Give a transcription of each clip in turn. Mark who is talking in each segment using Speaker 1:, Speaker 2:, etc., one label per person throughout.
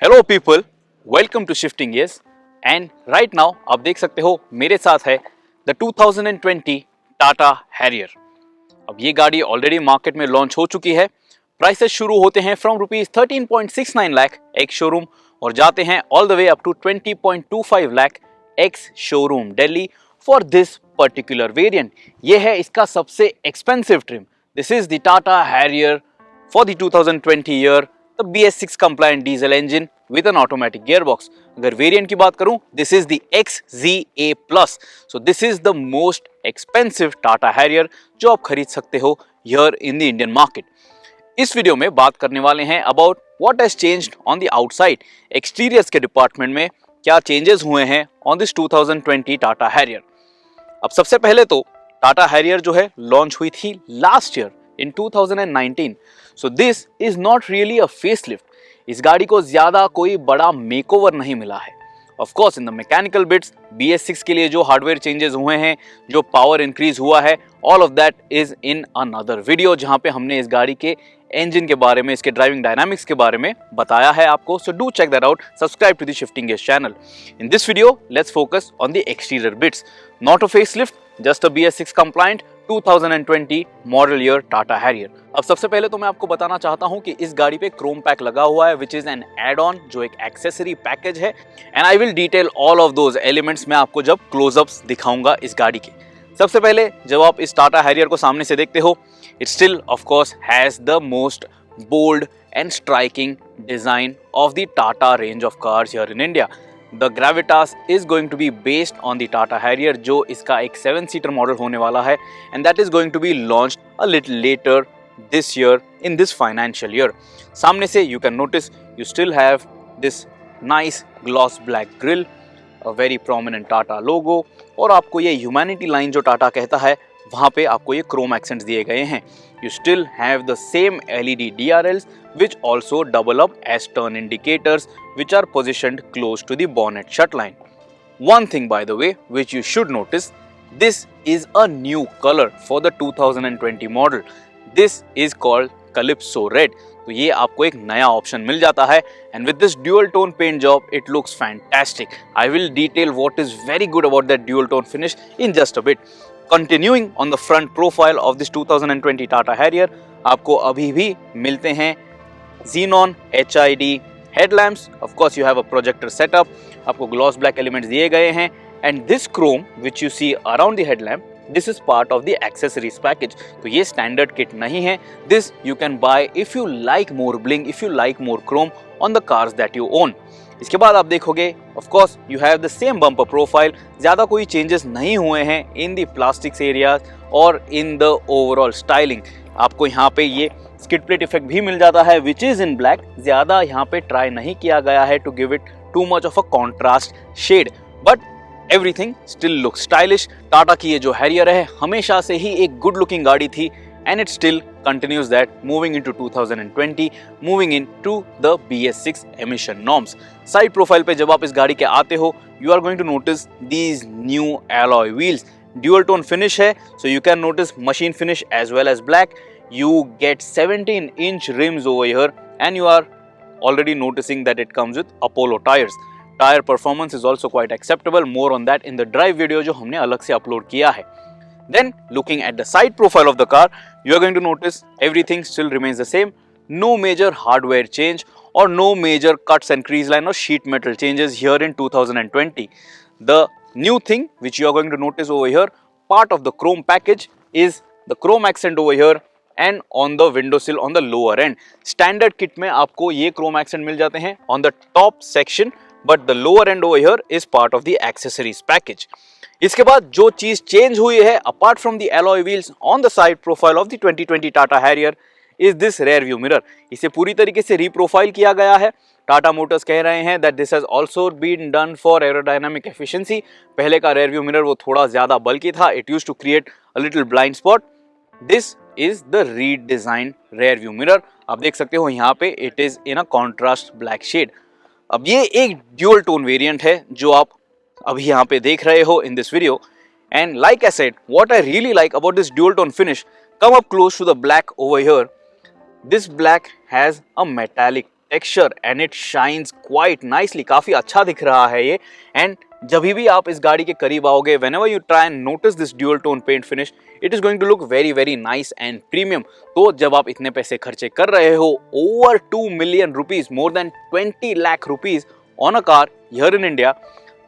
Speaker 1: Hello people, welcome to Shifting Gears and right now आप देख सकते हो मेरे साथ है द 2020 टाटा हैरियर। अब ये गाड़ी ऑलरेडी मार्केट में लॉन्च हो चुकी है। प्राइसेस शुरू होते हैं फ्रॉम ₹13.69 लाख एक्स शोरूम और जाते हैं all the way up to 20.25 lakh ex showroom Delhi for this particular variant. ये है इसका सबसे expensive trim. This is the Tata Harrier for the 2020 year, the BS6 compliant diesel engine with an automatic gearbox. अगर variant की बात करूं, this is the XZA Plus. So this is the most expensive Tata Harrier जो आप खरीद सकते हो here in the Indian market. इस वीडियो में बात करने वाले हैं about what has changed on the outside. Exteriors के डिपार्टमेंट में क्या चेंजेस हुए हैं on this 2020 Tata Harrier. अब सबसे पहले तो टाटा हैरियर जो है लॉन्च हुई थी last year in 2019. So this is not really a facelift. इस गाड़ी को ज्यादा कोई बड़ा मेकओवर नहीं मिला है. Of course, in the mechanical bits, BS6 के लिए जो हार्डवेयर चेंजेस हुए हैं, जो पावर इंक्रीज हुआ है, all of that is in another video जहां पे हमने इस गाड़ी के इंजन के बारे में, इसके ड्राइविंग डायनामिक्स के बारे में बताया है आपको. So do check that out. Subscribe to the Shifting Gears channel. In this video, let's focus on the exterior bits. Not a facelift, just a BS6 compliant 2020 model year Tata Harrier. अब सबसे पहले तो मैं आपको बताना चाहता हूं कि इस गाड़ी पे क्रोम पैक लगा हुआ है which is an add on, जो एक एक्सेसरी पैकेज है and I will detail all of those elements मैं आपको जब क्लोजअप्स दिखाऊंगा इस गाड़ी के. सबसे पहले जब आप इस टाटा हैरियर को सामने से देखते हो, it still of course has the most bold and striking design of the Tata range of cars here in India. The Gravitas is going to be based on the Tata Harrier जो इसका एक 7-seater model होने वाला है and that is going to be launched a little later this year in this financial year. सामने से you can notice you still have this nice gloss black grille, a very prominent Tata logo और आपको ये humanity line जो टाटा कहता है वहाँ पे आपको ये chrome accents दिए गए हैं. You still have the same LED DRLs which also double up as turn indicators which are positioned close to the bonnet shut line. One thing by the way which you should notice, this is a new color for the 2020 model. This is called Calypso Red. तो ये आपको एक नया option मिल जाता है and with this dual tone paint job it looks fantastic. I will detail what is very good about that dual tone finish in just a bit. Continuing on the front profile of this 2020 Tata Harrier, आपको अभी भी मिलते हैं Xenon HID headlamps. Of course, you have a projector setup. आपको gloss black elements दिए गए हैं and this chrome which you see around the headlamp, this is part of the accessories package. तो ये standard kit नहीं है. This you can buy if you like more bling, if you like more chrome on the cars that you own. इसके बाद आप देखोगे of course you have the same bumper profile. ज़्यादा कोई changes नहीं हुए हैं in the plastics areas और in the overall styling. आपको यहाँ पे ये skid plate effect भी मिल जाता है which is in black. ज़्यादा यहाँ पे try नहीं किया गया है to give it too much of a contrast shade, but everything still looks stylish. Tata की ये जो हैरियर है हमेशा से ही एक good looking गाड़ी थी and it still continues that moving into 2020, moving into the BS6 emission norms. Side profile पे जब आप इस गाड़ी के आते हो, you are going to notice these new alloy wheels. Dual tone finish है, so you can notice machine finish as well as black. You get 17-inch rims over here and you are already noticing that it comes with Apollo tires. Tire performance is also quite acceptable. More on that in the drive video जो हमने अलग से upload किया है. Then looking at the side profile of the car, you are going to notice everything still remains the same. No major hardware change or no major cuts and crease line or sheet metal changes here in 2020. The new thing which you are going to notice over here, part of the chrome package, is the chrome accent over here and on the windowsill on the lower end. Standard kit में आपको ये chrome accent मिल जाते हैं on the top section, but the lower end over here is part of the accessories package. इसके बाद जो चीज change हुई है apart from the alloy wheels on the side profile of the 2020 Tata Harrier is this rare view mirror. इसे पूरी तरीके से रीप्रोफाइल किया गया है. टाटा मोटर्स कह रहे हैं that this has also been done for aerodynamic efficiency. पहले का रेयर व्यू मिरर वो थोड़ा ज्यादा बल्कि था. It used to create a little blind spot. This is the redesign rear view mirror. आप देख सकते हो यहाँ पे it is in a contrast black shade. अब ये एक ड्यूल टोन वेरिएंट है जो आप अभी यहाँ पे देख रहे हो in this video. And like I said, what I really like about this dual tone finish, come up close to the black over here. This black has a metallic texture and it shines quite nicely. काफी अच्छा दिख रहा है ये. And जब भी आप इस गाड़ी के करीब आओगे, whenever you try and notice this dual tone paint finish, it is going to look very very nice and premium. तो जब आप इतने पैसे खर्चे कर रहे हो, over 2 million rupees, more than 20 lakh rupees on a car here in India,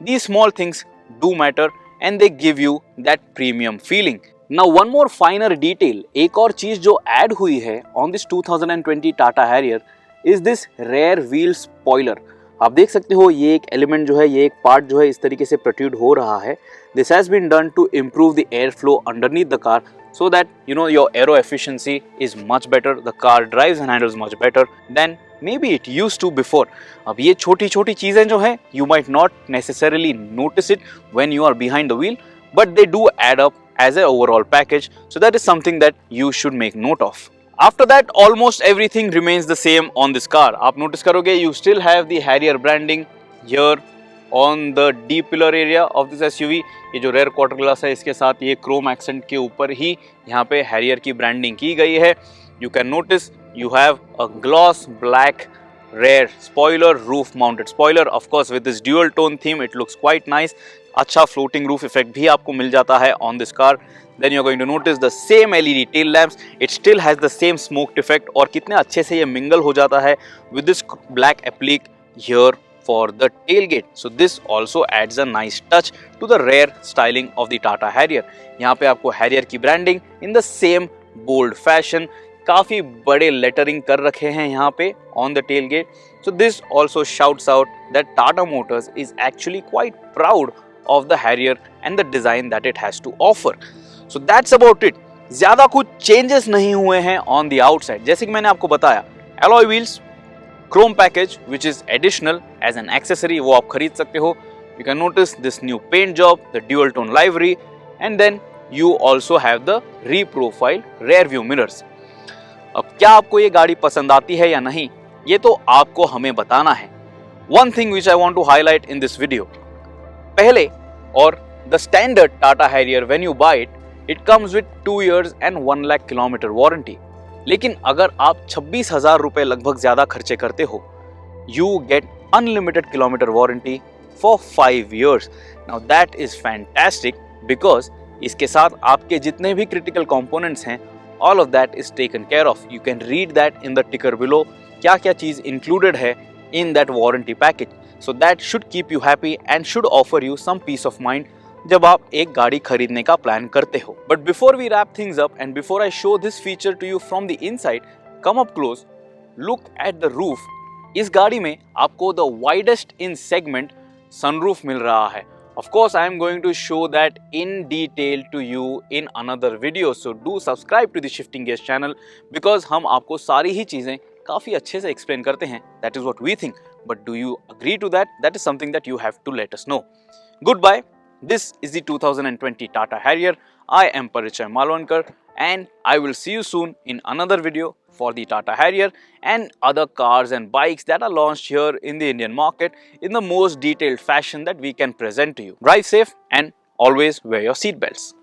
Speaker 1: these small things do matter and they give you that premium feeling. Now one more finer detail, एक और चीज जो add हुई है on this 2020 Tata Harrier is this rear wheel spoiler. आप देख सकते हो ये एक एलिमेंट जो है, ये एक पार्ट जो है इस तरीके से प्रोट्रूड हो रहा है. This has been done to improve the air flow underneath the car so that you know your aero efficiency is much better, the car drives and handles much better than maybe it used to before. अब ये छोटी छोटी चीजें जो हैं you might not necessarily notice it when you are behind the wheel, but they do add up as an overall package, so that is something that you should make note of. After that, almost everything remains the same on this car. आप notice करोगे you still have the Harrier branding here on the D pillar area of this SUV. ये जो rear quarter glass है इसके साथ ये chrome accent के ऊपर ही यहाँ पे Harrier की branding की गई है. You can notice you have a gloss black rear spoiler, roof mounted spoiler. Of course with this dual tone theme it looks quite nice. अच्छा floating roof effect भी आपको मिल जाता है on this car. Then you're going to notice the same LED tail lamps. It still has the same smoked effect और कितने अच्छे से ये mingle हो जाता है with this black applique here for the tailgate. So this also adds a nice touch to the rear styling of the Tata Harrier. यहाँ पे आपको Harrier की branding in the same bold fashion, काफी बड़े lettering कर रखे हैं यहाँ पे on the tailgate. So this also shouts out that Tata Motors is actually quite proud of the Harrier and the design that it has to offer. So that's about it. ज्यादा कुछ changes नहीं हुए हैं on the outside. जैसे कि मैंने आपको बताया, alloy wheels, chrome package which is additional as an accessory, वो आप खरीद सकते हो. You can notice this new paint job, the dual tone livery, and then you also have the re-profile rear view mirrors. अब क्या आपको ये गाड़ी पसंद आती है या नहीं, ये तो आपको हमें बताना है. One thing which I want to highlight in this video, पहले और the standard Tata Harrier when you buy it comes with 2 years and 1 lakh kilometer warranty. लेकिन अगर आप 26,000 रुपए लगभग ज्यादा खर्चे करते हो, you get unlimited kilometer warranty for 5 years. Now that is fantastic because इसके साथ आपके जितने भी critical components हैं, all of that is taken care of. You can read that in the ticker below. क्या क्या चीज included है in that warranty package. So that should keep you happy and should offer you some peace of mind जब आप एक गाड़ी खरीदने का प्लान करते हो. But before we wrap things up and before I show this feature to you from the inside, come up close, look at the roof. इस गाड़ी में आपको the widest in segment sunroof मिल रहा है. Of course, I am going to show that in detail to you in another video. So do subscribe to the Shifting Gears channel because हम आपको सारी ही चीजें काफी अच्छे से explain करते हैं. That is what we think. But do you agree to that? That is something that you have to let us know. Goodbye. This is the 2020 Tata Harrier. I am Parichay Malwankar and I will see you soon in another video for the Tata Harrier and other cars and bikes that are launched here in the Indian market in the most detailed fashion that we can present to you. Drive safe and always wear your seat belts.